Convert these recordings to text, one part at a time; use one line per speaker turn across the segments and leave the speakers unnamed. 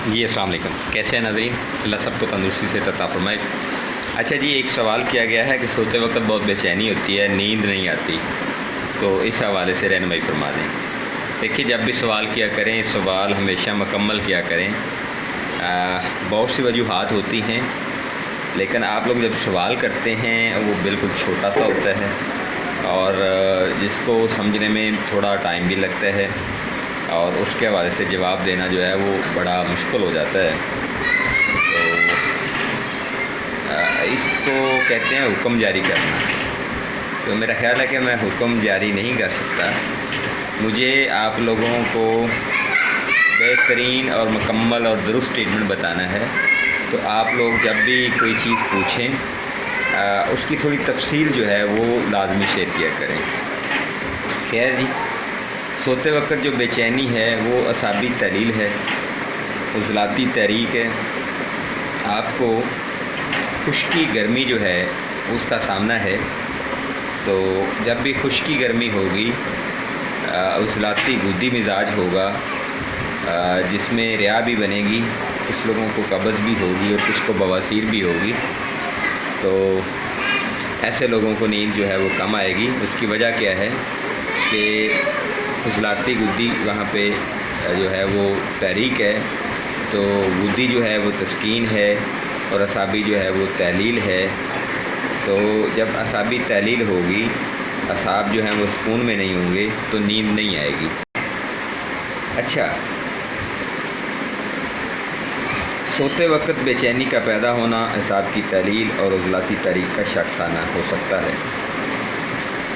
جی السلام علیکم، کیسے ہیں ناظرین؟ اللہ سب کو تندرستی سے عطا فرمائے۔ اچھا جی، ایک سوال کیا گیا ہے کہ سوتے وقت بہت بے چینی ہوتی ہے، نیند نہیں آتی، تو اس حوالے سے رہنمائی فرما دیں۔ دیکھیے، جب بھی سوال کیا کریں سوال ہمیشہ مکمل کیا کریں۔ بہت سی وجوہات ہوتی ہیں، لیکن آپ لوگ جب سوال کرتے ہیں وہ بالکل چھوٹا سا ہوتا ہے اور جس کو سمجھنے میں تھوڑا ٹائم بھی لگتا ہے، اور اس کے حوالے سے جواب دینا جو ہے وہ بڑا مشکل ہو جاتا ہے۔ تو اس کو کہتے ہیں حکم جاری کرنا۔ تو میرا خیال ہے کہ میں حکم جاری نہیں کر سکتا، مجھے آپ لوگوں کو بہترین اور مکمل اور درست ٹریٹمنٹ بتانا ہے۔ تو آپ لوگ جب بھی کوئی چیز پوچھیں اس کی تھوڑی تفصیل جو ہے وہ لازمی شیئر کیا کریں۔ خیر جی، سوتے وقت جو بے چینی ہے وہ اعصابی تحلیل ہے، عضلاتی تحریک ہے۔ آپ کو خشکی گرمی جو ہے اس کا سامنا ہے، تو جب بھی خشکی گرمی ہوگی عضلاتی گودی مزاج ہوگا، جس میں ریا بھی بنے گی، کچھ لوگوں کو قبض بھی ہوگی اور کچھ کو بواسیر بھی ہوگی۔ تو ایسے لوگوں کو نیند جو ہے وہ کم آئے گی۔ اس کی وجہ کیا ہے کہ عضلاتی گودی وہاں پہ جو ہے وہ تحریک ہے، تو گودی جو ہے وہ تسکین ہے اور اعصابی جو ہے وہ تحلیل ہے۔ تو جب اعصابی تحلیل ہوگی، اعصاب جو ہیں وہ سکون میں نہیں ہوں گے تو نیند نہیں آئے گی۔ اچھا، سوتے وقت بے چینی کا پیدا ہونا اعصاب کی تحلیل اور عضلاتی تحریک کا شاخسانہ ہو سکتا ہے۔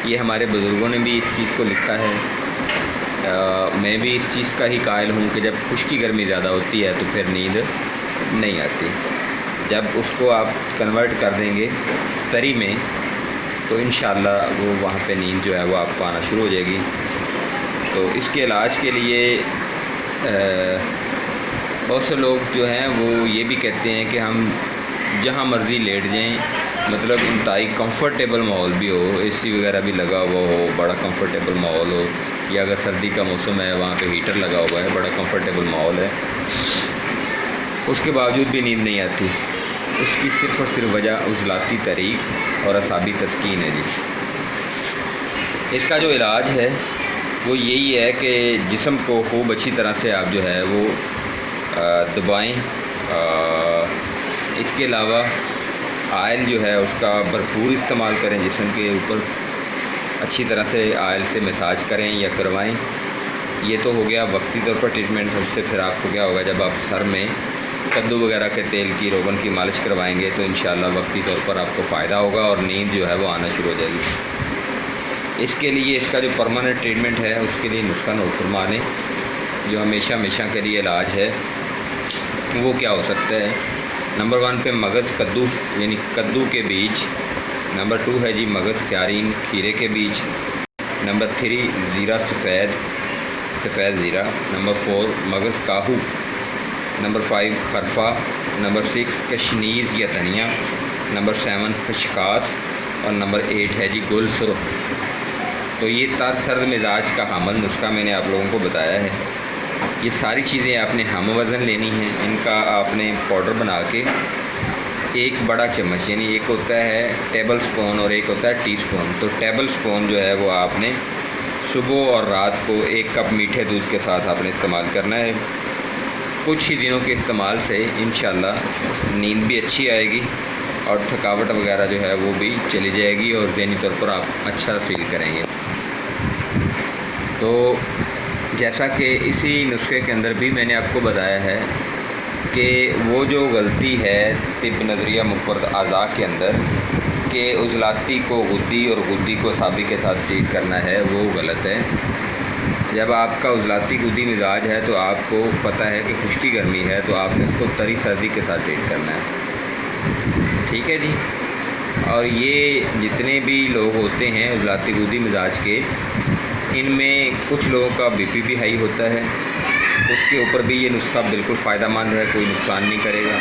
یہ ہمارے بزرگوں نے بھی اس چیز کو لکھا ہے، میں بھی اس چیز کا ہی قائل ہوں کہ جب خشکی گرمی زیادہ ہوتی ہے تو پھر نیند نہیں آتی۔ جب اس کو آپ کنورٹ کر دیں گے تری میں تو انشاءاللہ وہ وہاں پہ نیند جو ہے وہ آپ کو آنا شروع ہو جائے گی۔ تو اس کے علاج کے لیے بہت سے لوگ جو ہیں وہ یہ بھی کہتے ہیں کہ ہم جہاں مرضی لیٹ جائیں، مطلب انتہائی کمفرٹیبل ماحول بھی ہو، اے سی وغیرہ بھی لگا ہوا ہو، بڑا کمفرٹیبل ماحول ہو، یا اگر سردی کا موسم ہے وہاں پہ ہیٹر لگا ہوا ہے، بڑا کمفرٹیبل ماحول ہے، اس کے باوجود بھی نیند نہیں آتی۔ اس کی صرف اور صرف وجہ عضلاتی تحریک اور اعصابی تسکین ہے جی۔ اس کا جو علاج ہے وہ یہی ہے کہ جسم کو خوب اچھی طرح سے آپ جو ہے وہ دبائیں۔ اس کے علاوہ آئل جو ہے اس کا بھرپور استعمال کریں، جسم کے اوپر اچھی طرح سے آئل سے مساج کریں یا کروائیں۔ یہ تو ہو گیا وقتی طور پر ٹریٹمنٹ۔ اس سے پھر آپ کو کیا ہوگا، جب آپ سر میں کدو وغیرہ کے تیل کی روغن کی مالش کروائیں گے تو انشاءاللہ وقتی طور پر آپ کو فائدہ ہوگا اور نیند جو ہے وہ آنا شروع ہو جائے گی۔ اس کے لیے اس کا جو پرماننٹ ٹریٹمنٹ ہے اس کے لیے نسخہ نوٹ فرما لیں، جو ہمیشہ کے لیے علاج ہے وہ کیا ہو سکتا ہے۔ نمبر 1 پہ مغز کدو یعنی کدو کے بیج۔ نمبر 2 ہے جی مغز خیارین کھیرے کے بیج۔ نمبر 3 زیرہ سفید زیرہ۔ نمبر 4 مغز کاہو۔ نمبر 5 خرفہ۔ نمبر 6 کشنیز یا دھنیا۔ نمبر 7 خشخاش، اور نمبر 8 ہے جی گل سرخ۔ تو یہ تر سرد مزاج کا حامل نسخہ میں نے آپ لوگوں کو بتایا ہے۔ یہ ساری چیزیں آپ نے ہم وزن لینی ہیں، ان کا آپ نے پاؤڈر بنا کے ایک بڑا چمچ، یعنی ایک ہوتا ہے ٹیبل سپون اور ایک ہوتا ہے ٹی سپون، تو ٹیبل سپون جو ہے وہ آپ نے صبح اور رات کو 1 کپ میٹھے دودھ کے ساتھ آپ نے استعمال کرنا ہے۔ کچھ ہی دنوں کے استعمال سے انشاءاللہ نیند بھی اچھی آئے گی اور تھکاوٹ وغیرہ جو ہے وہ بھی چلی جائے گی اور ذہنی طور پر آپ اچھا فیل کریں گے۔ تو جیسا کہ اسی نسخے کے اندر بھی میں نے آپ کو بتایا ہے کہ وہ جو غلطی ہے طب نظریہ مفرد اعضاء کے اندر کہ عضلاتی کو غدی اور غدی کو اعصابی کے ساتھ ٹریٹ کرنا ہے، وہ غلط ہے۔ جب آپ کا عضلاتی غدی مزاج ہے تو آپ کو پتہ ہے کہ خشکی گرمی ہے، تو آپ نے اس کو تری سردی کے ساتھ ٹریٹ کرنا ہے، ٹھیک ہے جی۔ اور یہ جتنے بھی لوگ ہوتے ہیں عضلاتی غدی مزاج کے، ان میں کچھ لوگوں کا بی پی بھی ہائی ہوتا ہے، اس کے اوپر بھی یہ نسخہ بالکل فائدہ مند ہے، کوئی نقصان نہیں کرے گا۔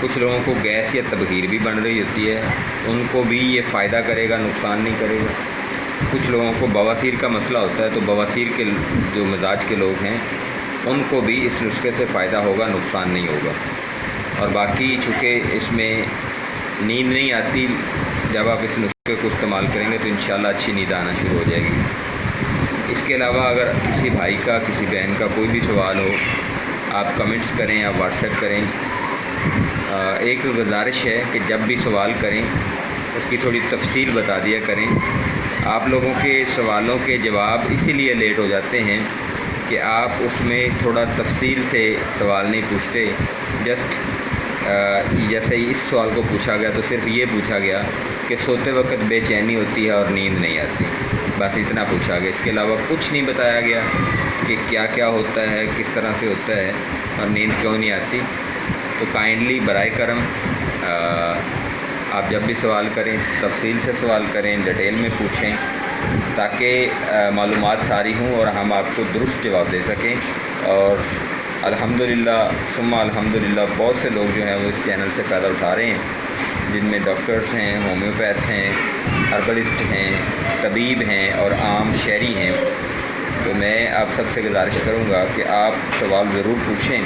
کچھ لوگوں کو گیس یا تبخیر بھی بن رہی ہوتی ہے، ان کو بھی یہ فائدہ کرے گا، نقصان نہیں کرے گا۔ کچھ لوگوں کو بواسیر کا مسئلہ ہوتا ہے، تو بواسیر کے جو مزاج کے لوگ ہیں ان کو بھی اس نسخے سے فائدہ ہوگا، نقصان نہیں ہوگا۔ اور باقی چونکہ اس میں نیند نہیں آتی، جب آپ اس نسخے کو استعمال کریں گے تو انشاءاللہ اچھی نیند آنا شروع ہو جائے گی۔ اس کے علاوہ اگر کسی بھائی کا، کسی بہن کا کوئی بھی سوال ہو، آپ کمنٹس کریں، آپ واٹس ایپ کریں۔ ایک گزارش ہے کہ جب بھی سوال کریں اس کی تھوڑی تفصیل بتا دیا کریں۔ آپ لوگوں کے سوالوں کے جواب اسی لیے لیٹ ہو جاتے ہیں کہ آپ اس میں تھوڑا تفصیل سے سوال نہیں پوچھتے۔ جسٹ جیسے اس سوال کو پوچھا گیا تو صرف یہ پوچھا گیا کہ سوتے وقت بے چینی ہوتی ہے اور نیند نہیں آتی، بس اتنا پوچھا گیا۔ اس کے علاوہ کچھ نہیں بتایا گیا کہ کیا کیا ہوتا ہے، کس طرح سے ہوتا ہے اور نیند کیوں نہیں آتی۔ تو کائنڈلی برائے کرم آپ جب بھی سوال کریں تفصیل سے سوال کریں، ڈیٹیل میں پوچھیں، تاکہ معلومات ساری ہوں اور ہم آپ کو درست جواب دے سکیں۔ اور الحمدللہ ثم الحمدللہ بہت سے لوگ جو ہیں وہ اس چینل سے فائدہ اٹھا رہے ہیں، جن میں ڈاکٹرز ہیں، ہومیوپیتھ ہیں، ہربلسٹ ہیں، طبیب ہیں اور عام شہری ہیں۔ تو میں آپ سب سے گزارش کروں گا کہ آپ سوال ضرور پوچھیں،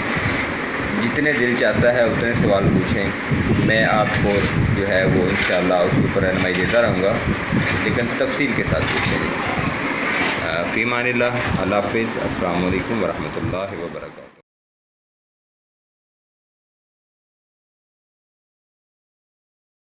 جتنے دل چاہتا ہے اتنے سوال پوچھیں۔ میں آپ کو جو ہے وہ انشاءاللہ اس کے اوپر رہنمائی دیتا رہوں گا، لیکن تفصیل کے ساتھ پوچھیں گے۔ فی امان اللہ، اللہ حافظ، السلام علیکم ورحمۃ اللہ وبرکاتہ۔